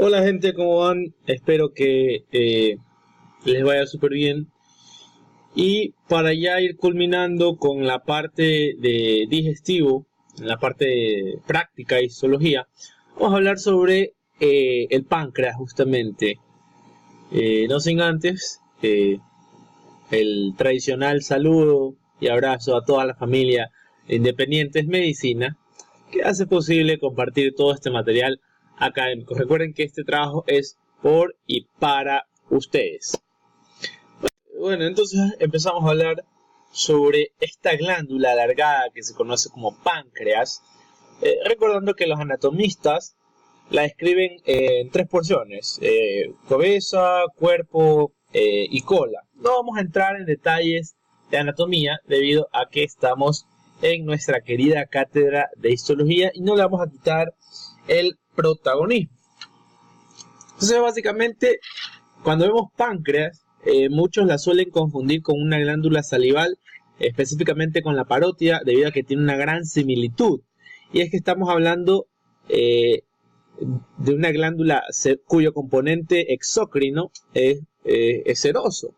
Hola gente, ¿cómo van? Espero que les vaya súper bien. Y para ya ir culminando con la parte de digestivo, la parte de práctica y histología, vamos a hablar sobre el páncreas justamente. No sin antes el tradicional saludo y abrazo a toda la familia de Independientes Medicina, que hace posible compartir todo este material académico. Recuerden que este trabajo es por y para ustedes. Bueno, entonces empezamos a hablar sobre esta glándula alargada que se conoce como páncreas, recordando que los anatomistas la describen en tres porciones: cabeza, cuerpo y cola. No vamos a entrar en detalles de anatomía debido a que estamos en nuestra querida cátedra de histología y no le vamos a quitar el protagonismo. Entonces básicamente cuando vemos páncreas, muchos la suelen confundir con una glándula salival, específicamente con la parótida, debido a que tiene una gran similitud. Y es que estamos hablando de una glándula cuyo componente exócrino es seroso.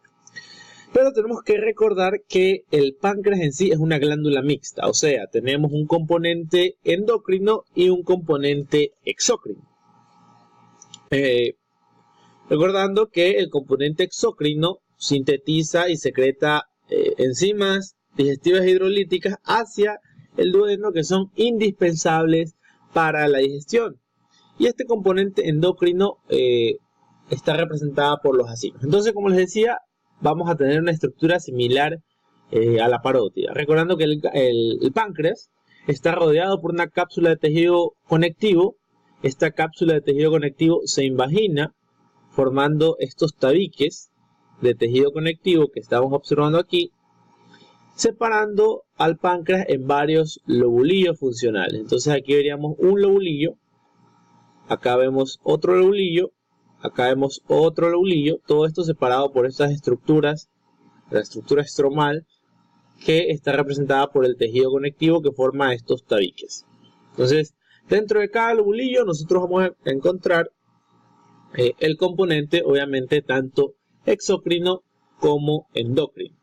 Pero tenemos que recordar que el páncreas en sí es una glándula mixta, o sea, tenemos un componente endocrino y un componente exócrino. Recordando que el componente exócrino sintetiza y secreta enzimas digestivas e hidrolíticas hacia el duodeno que son indispensables para la digestión. Y este componente endocrino está representada por los acinos. Entonces, como les decía, vamos a tener una estructura similar a la parótida. Recordando que el páncreas está rodeado por una cápsula de tejido conectivo. Esta cápsula de tejido conectivo se invagina formando estos tabiques de tejido conectivo que estamos observando aquí, separando al páncreas en varios lobulillos funcionales. Entonces aquí veríamos un lobulillo, acá vemos otro lobulillo, acá vemos otro lobulillo, todo esto separado por estas estructuras, la estructura estromal que está representada por el tejido conectivo que forma estos tabiques. Entonces, dentro de cada lobulillo nosotros vamos a encontrar el componente, obviamente, tanto exócrino como endocrino.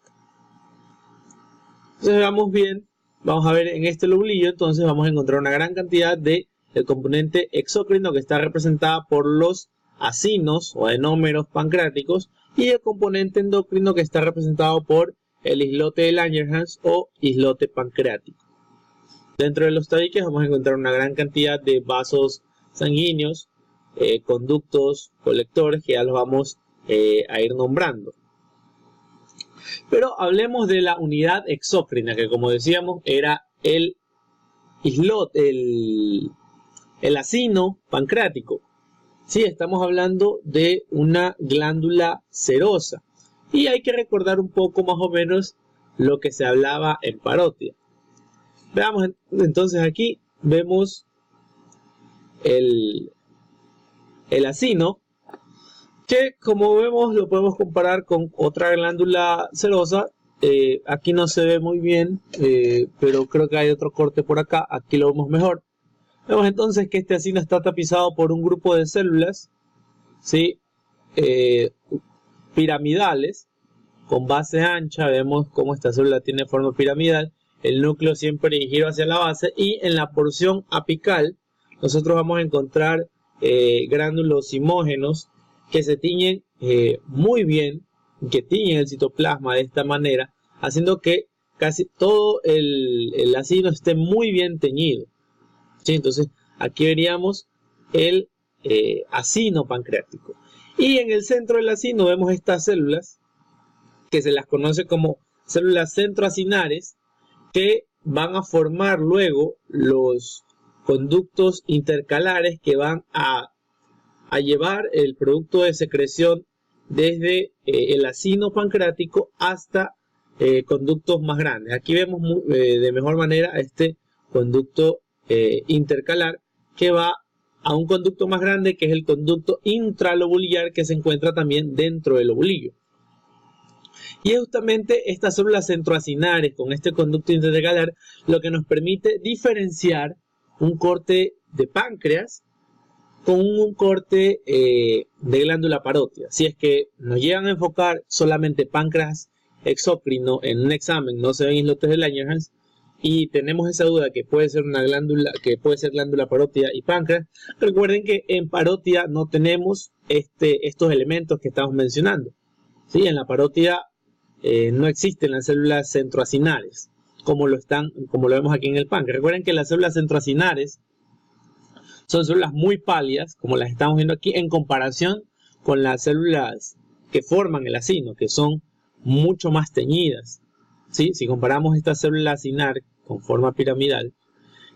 Entonces veamos bien, vamos a ver en este lobulillo, entonces vamos a encontrar una gran cantidad de el componente exócrino que está representada por los acinos o adenómeros pancreáticos y el componente endocrino que está representado por el islote de Langerhans o islote pancreático. Dentro de los tabiques vamos a encontrar una gran cantidad de vasos sanguíneos, conductos, colectores, que ya los vamos a ir nombrando. Pero hablemos de la unidad exócrina, que como decíamos era el islote, el acino pancreático. Sí, estamos hablando de una glándula serosa. Y hay que recordar un poco más o menos lo que se hablaba en parótida. Veamos entonces aquí, vemos el acino, que como vemos lo podemos comparar con otra glándula serosa. Aquí no se ve muy bien, pero creo que hay otro corte por acá, aquí lo vemos mejor. Vemos entonces que este acino está tapizado por un grupo de células, ¿sí? Piramidales, con base ancha. Vemos cómo esta célula tiene forma piramidal, el núcleo siempre dirigido hacia la base, y en la porción apical nosotros vamos a encontrar gránulos zimógenos que se tiñen muy bien, que tiñen el citoplasma de esta manera, haciendo que casi todo el acino esté muy bien teñido. ¿Sí? Entonces aquí veríamos el acino pancreático. Y en el centro del acino vemos estas células que se las conoce como células centroacinares, que van a formar luego los conductos intercalares que van a llevar el producto de secreción desde el acino pancreático hasta conductos más grandes. Aquí vemos de mejor manera este conducto intercalar que va a un conducto más grande, que es el conducto intralobulillar, que se encuentra también dentro del lobulillo. Y es justamente estas células centroacinares con este conducto intercalar lo que nos permite diferenciar un corte de páncreas con un corte de glándula parótida. Si es que nos llegan a enfocar solamente páncreas exócrino en un examen, no se ven islotes de Langerhans, y tenemos esa duda que puede ser una glándula, que puede ser glándula parótida y páncreas, recuerden que en parótida no tenemos estos elementos que estamos mencionando. ¿Sí? En la parótida no existen las células centroacinales, como lo vemos aquí en el páncreas. Recuerden que las células centroacinales son células muy pálidas, como las estamos viendo aquí, en comparación con las células que forman el acino, que son mucho más teñidas. ¿Sí? Si comparamos esta célula acinar con forma piramidal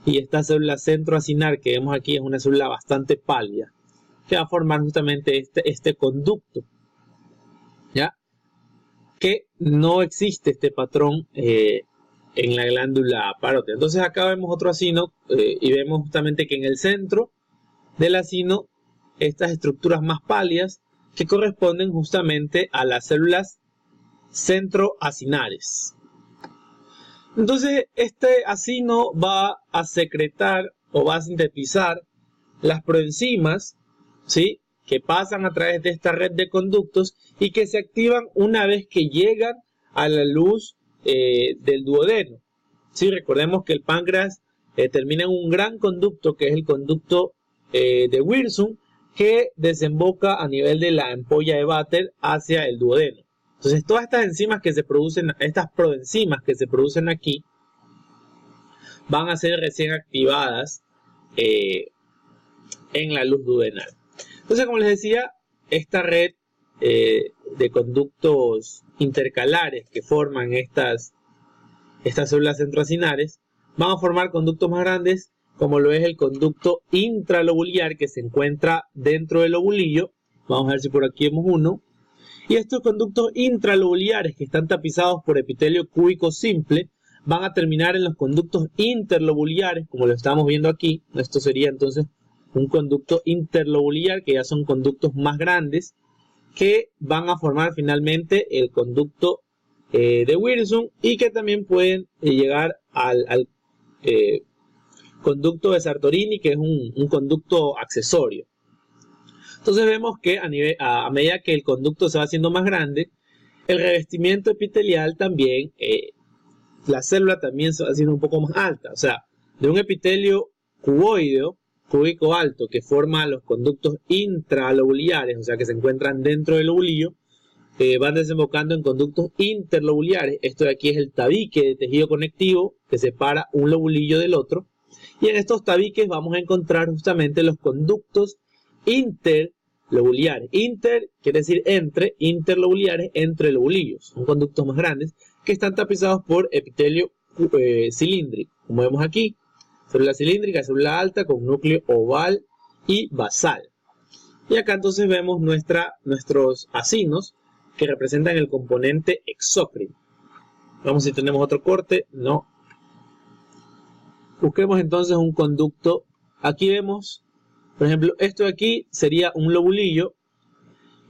y esta célula centroacinar que vemos aquí, es una célula bastante pálida, que va a formar justamente este conducto, ¿ya? Que no existe este patrón en la glándula parótida. Entonces acá vemos otro acino y vemos justamente que en el centro del acino estas estructuras más pálidas que corresponden justamente a las células centroacinales. Entonces este acino va a secretar o va a sintetizar las proenzimas, ¿sí?, que pasan a través de esta red de conductos y que se activan una vez que llegan a la luz del duodeno. ¿Sí? Recordemos que el páncreas termina en un gran conducto, que es el conducto de Wirsung, que desemboca a nivel de la ampolla de Vater hacia el duodeno. Entonces todas estas enzimas que se producen, estas proenzimas que se producen aquí, van a ser recién activadas en la luz duodenal. Entonces, como les decía, esta red de conductos intercalares que forman estas células centroacinares van a formar conductos más grandes, como lo es el conducto intralobular que se encuentra dentro del lobulillo. Vamos a ver si por aquí vemos uno. Y estos conductos intralobulares que están tapizados por epitelio cúbico simple van a terminar en los conductos interlobulares, como lo estamos viendo aquí. Esto sería entonces un conducto interlobular, que ya son conductos más grandes, que van a formar finalmente el conducto de Wirsung y que también pueden llegar al conducto de Sartorini, que es un conducto accesorio. Entonces vemos que a medida que el conducto se va haciendo más grande, el revestimiento epitelial también, la célula también se va haciendo un poco más alta. O sea, de un epitelio cuboideo, cúbico alto, que forma los conductos intralobulares, o sea, que se encuentran dentro del lobulillo, van desembocando en conductos interlobulares. Esto de aquí es el tabique de tejido conectivo que separa un lobulillo del otro. Y en estos tabiques vamos a encontrar justamente los conductos interlobulares. Inter quiere decir entre, interlobulares, entre lobulillos. Son conductos más grandes que están tapizados por epitelio cilíndrico, como vemos aquí. Célula cilíndrica, célula alta con núcleo oval y basal. Y acá entonces vemos nuestros acinos que representan el componente exócrino. Vamos si tenemos otro corte. No. Busquemos entonces un conducto. Aquí vemos, por ejemplo, esto de aquí sería un lobulillo.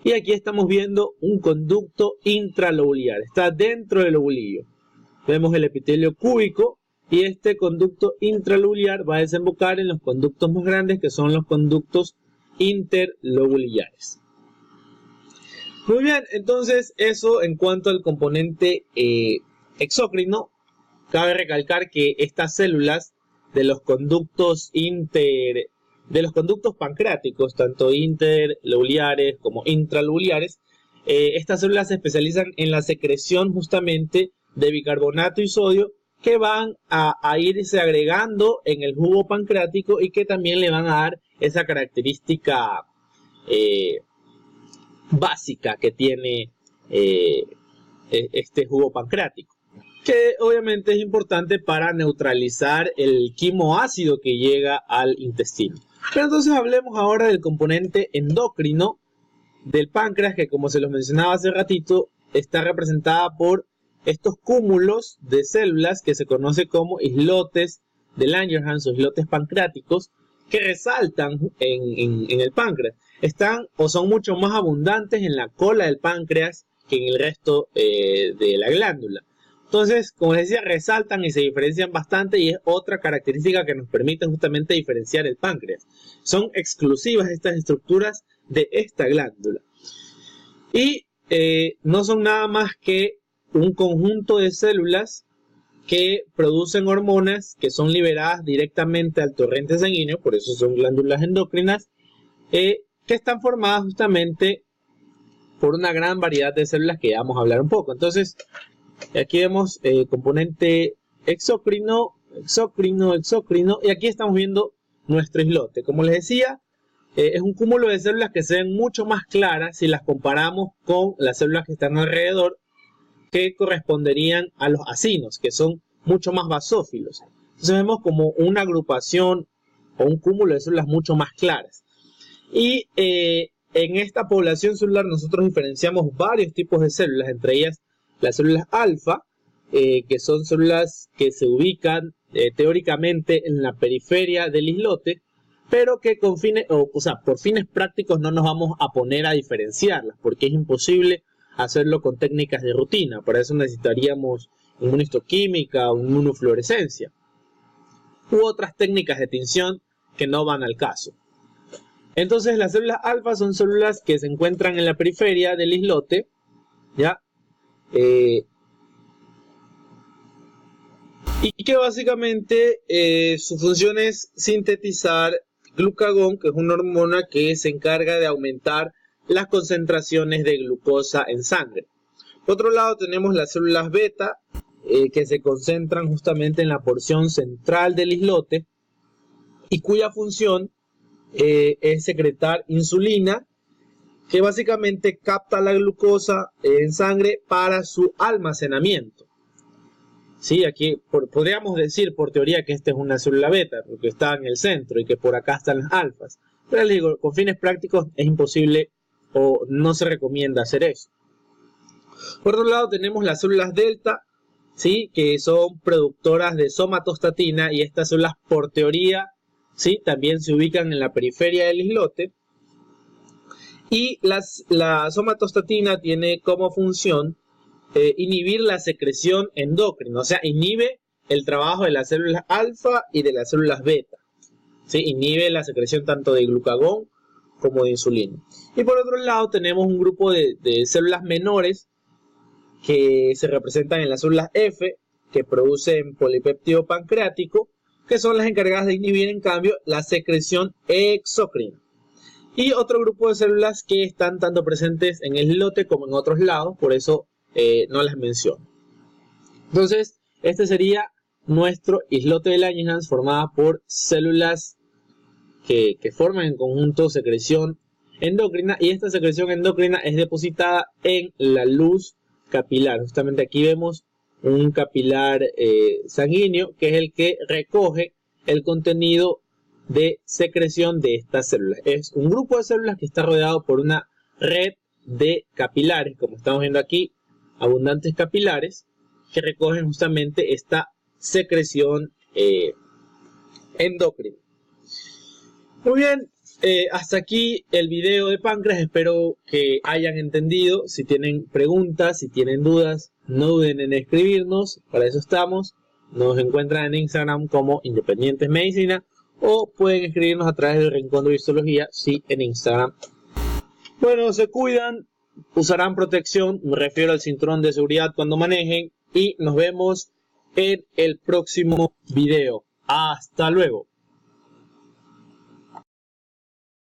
Y aquí estamos viendo un conducto intralobular. Está dentro del lobulillo. Vemos el epitelio cúbico. Y este conducto intralobular va a desembocar en los conductos más grandes, que son los conductos interlobulares. Muy bien, entonces eso en cuanto al componente exócrino. Cabe recalcar que estas células de los conductos pancreáticos, tanto interlobulares como intralobulares, estas células se especializan en la secreción justamente de bicarbonato y sodio, que van a irse agregando en el jugo pancreático y que también le van a dar esa característica básica que tiene este jugo pancreático, que obviamente es importante para neutralizar el quimoácido que llega al intestino. Pero entonces hablemos ahora del componente endocrino del páncreas, que como se los mencionaba hace ratito, está representada por estos cúmulos de células que se conoce como islotes de Langerhans o islotes pancreáticos, que resaltan en el páncreas. Están o son mucho más abundantes en la cola del páncreas que en el resto de la glándula. Entonces, como les decía, resaltan y se diferencian bastante y es otra característica que nos permite justamente diferenciar el páncreas. Son exclusivas estas estructuras de esta glándula. Y no son nada más que un conjunto de células que producen hormonas que son liberadas directamente al torrente sanguíneo, por eso son glándulas endocrinas, que están formadas justamente por una gran variedad de células que ya vamos a hablar un poco. Entonces, aquí vemos componente exócrino, y aquí estamos viendo nuestro islote. Como les decía, es un cúmulo de células que se ven mucho más claras si las comparamos con las células que están alrededor, que corresponderían a los acinos, que son mucho más basófilos. Entonces vemos como una agrupación o un cúmulo de células mucho más claras. Y en esta población celular nosotros diferenciamos varios tipos de células, entre ellas las células alfa, que son células que se ubican teóricamente en la periferia del islote, pero que con fines, por fines prácticos no nos vamos a poner a diferenciarlas, porque es imposible hacerlo con técnicas de rutina. Para eso necesitaríamos inmunistoquímica o inmunofluorescencia u otras técnicas de tinción que no van al caso. Entonces las células alfa son células que se encuentran en la periferia del islote, ¿ya? Y que básicamente su función es sintetizar glucagón, que es una hormona que se encarga de aumentar las concentraciones de glucosa en sangre. Por otro lado tenemos las células beta, que se concentran justamente en la porción central del islote y cuya función es secretar insulina, que básicamente capta la glucosa en sangre para su almacenamiento. Sí, aquí podríamos decir por teoría que esta es una célula beta, porque está en el centro y que por acá están las alfas. Pero les digo, con fines prácticos es imposible o no se recomienda hacer eso. Por otro lado tenemos las células delta, ¿sí? Que son productoras de somatostatina, y estas células por teoría, ¿sí? También se ubican en la periferia del islote. Y la somatostatina tiene como función inhibir la secreción endocrina, o sea, inhibe el trabajo de las células alfa y de las células beta, ¿sí? Inhibe la secreción tanto de glucagón como de insulina. Y por otro lado tenemos un grupo de células menores que se representan en las células F, que producen polipéptido pancreático, que son las encargadas de inhibir en cambio la secreción exócrina. Y otro grupo de células que están tanto presentes en el islote como en otros lados, por eso no las menciono. Entonces, este sería nuestro islote de Langerhans, formada por células que forman en conjunto secreción endocrina, y esta secreción endocrina es depositada en la luz capilar. Justamente aquí vemos un capilar sanguíneo, que es el que recoge el contenido de secreción de estas células. Es un grupo de células que está rodeado por una red de capilares, como estamos viendo aquí, abundantes capilares que recogen justamente esta secreción endocrina. Muy bien, hasta aquí el video de páncreas. Espero que hayan entendido. Si tienen preguntas, si tienen dudas, no duden en escribirnos. Para eso estamos. Nos encuentran en Instagram como Independientes Medicina, o pueden escribirnos a través del Rincón de Histología, sí, en Instagram. Bueno, se cuidan, usarán protección, me refiero al cinturón de seguridad cuando manejen, y nos vemos en el próximo video. Hasta luego.